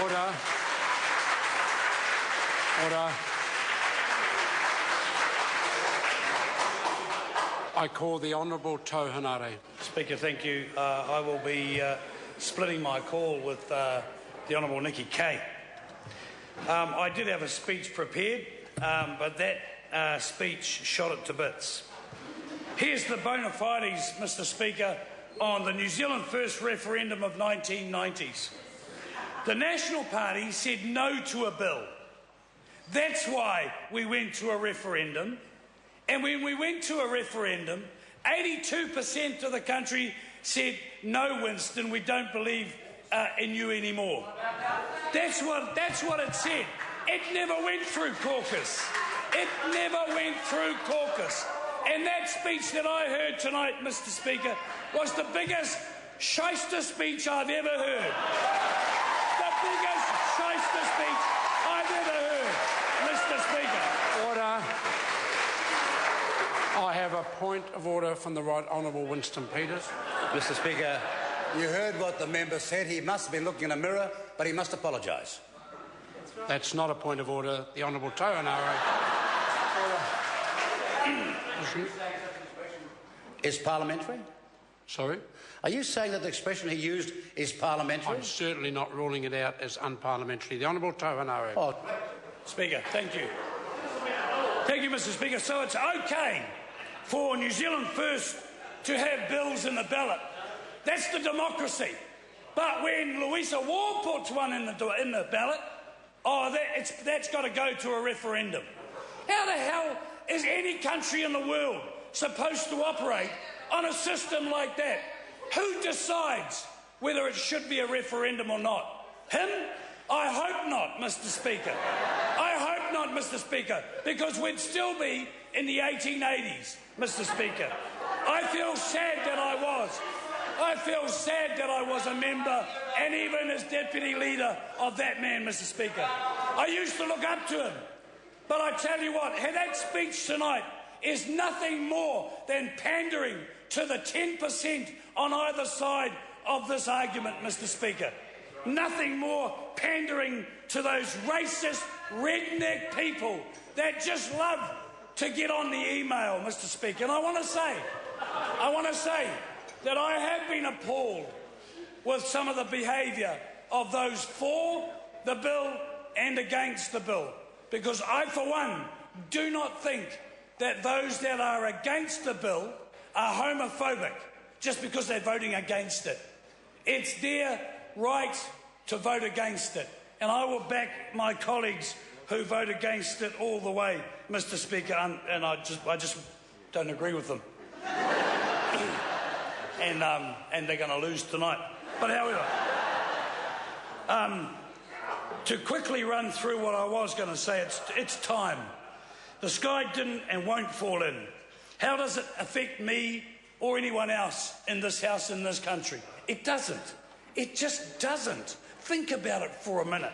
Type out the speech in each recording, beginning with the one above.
Order. Order. I call the Honourable Tauhanare. Speaker, thank you. I will be splitting my call with the Honourable Nikki Kay. I did have a speech prepared, but that speech shot it to bits. Here's the bona fides, Mr Speaker, on the New Zealand First referendum of 1990s. The National Party said no to a bill. That's why we went to a referendum. And when we went to a referendum, 82% of the country said, no, Winston, we don't believe in you anymore. That's what it said. It never went through caucus. It never went through caucus. And that speech that I heard tonight, Mr Speaker, was the biggest shyster speech I've ever heard. The biggest shyster speech I've ever heard, Mr Speaker. Order. I have a point of order from the Right Honourable Winston Peters. Mr Speaker, you heard what the member said. He must have been looking in a mirror, but he must apologise. That's not a point of order. The Honourable Tauhanare. Is parliamentary? Sorry? Are you saying that the expression he used is parliamentary? I'm certainly not ruling it out as unparliamentary. The Honourable Tauhanare. Oh. Speaker, thank you. Thank you, Mr Speaker. So it's okay for New Zealand First to have bills in the ballot. That's the democracy. But when Louisa Ward puts one in the ballot, that's got to go to a referendum. How the hell is any country in the world supposed to operate on a system like that? Who decides whether it should be a referendum or not? Him? I hope not, Mr Speaker. I hope not, Mr Speaker, because we'd still be in the 1880s, Mr Speaker. I feel sad that I was. I feel sad that I was a member and even as deputy leader of that man, Mr Speaker. I used to look up to him. But I tell you what, that speech tonight is nothing more than pandering to the 10% on either side of this argument, Mr Speaker. Nothing more pandering to those racist, redneck people that just love to get on the email, Mr Speaker. And I want to say that I have been appalled with some of the behaviour of those for the bill and against the bill. Because I, for one, do not think that those that are against the bill are homophobic just because they're voting against it. It's their right to vote against it. And I will back my colleagues who vote against it all the way, Mr Speaker, and I just don't agree with them. and they're going to lose tonight. But however, to quickly run through what I was going to say, it's time. The sky didn't and won't fall in. How does it affect me or anyone else in this house, in this country? It doesn't. It just doesn't. Think about it for a minute.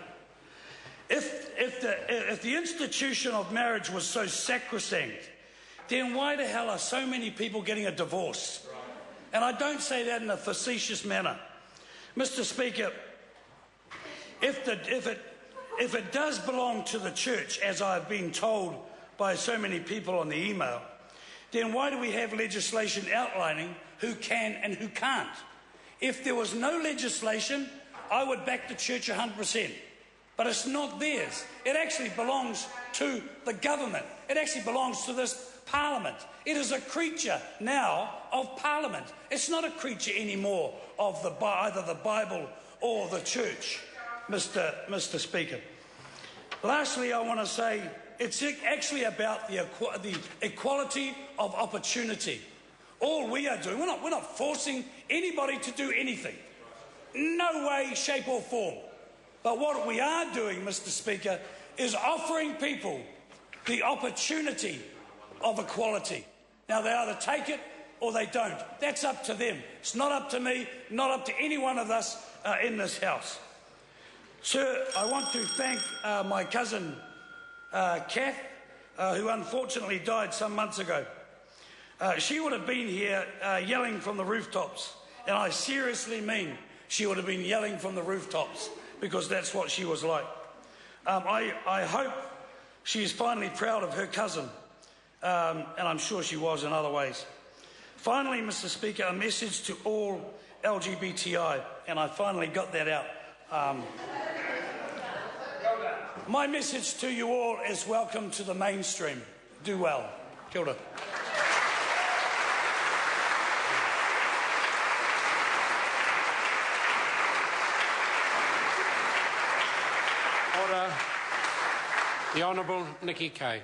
If the institution of marriage was so sacrosanct, then why the hell are so many people getting a divorce? And I don't say that in a facetious manner. Mr Speaker, if it does belong to the church, as I've been told by so many people on the email, then why do we have legislation outlining who can and who can't? If there was no legislation, I would back the church 100%. But it's not theirs. It actually belongs to the government. It actually belongs to this Parliament. It is a creature now of Parliament. It's not a creature anymore of either the Bible or the church, Mr Speaker. Lastly, I want to say it's actually about the equality of opportunity. All we are doing, we're not forcing anybody to do anything. No way, shape or form. But what we are doing, Mr Speaker, is offering people the opportunity of equality. Now, they either take it or they don't. That's up to them. It's not up to me, not up to any one of us in this house. Sir, I want to thank my cousin, Kath, who unfortunately died some months ago. She would have been here yelling from the rooftops, and I seriously mean she would have been yelling from the rooftops because that's what she was like. I hope she is finally proud of her cousin, and I'm sure she was in other ways. Finally, Mr. Speaker, a message to all LGBTI, and I finally got that out. My message to you all is welcome to the mainstream. Do well. Kia ora. Order. The Honourable Nikki Kay.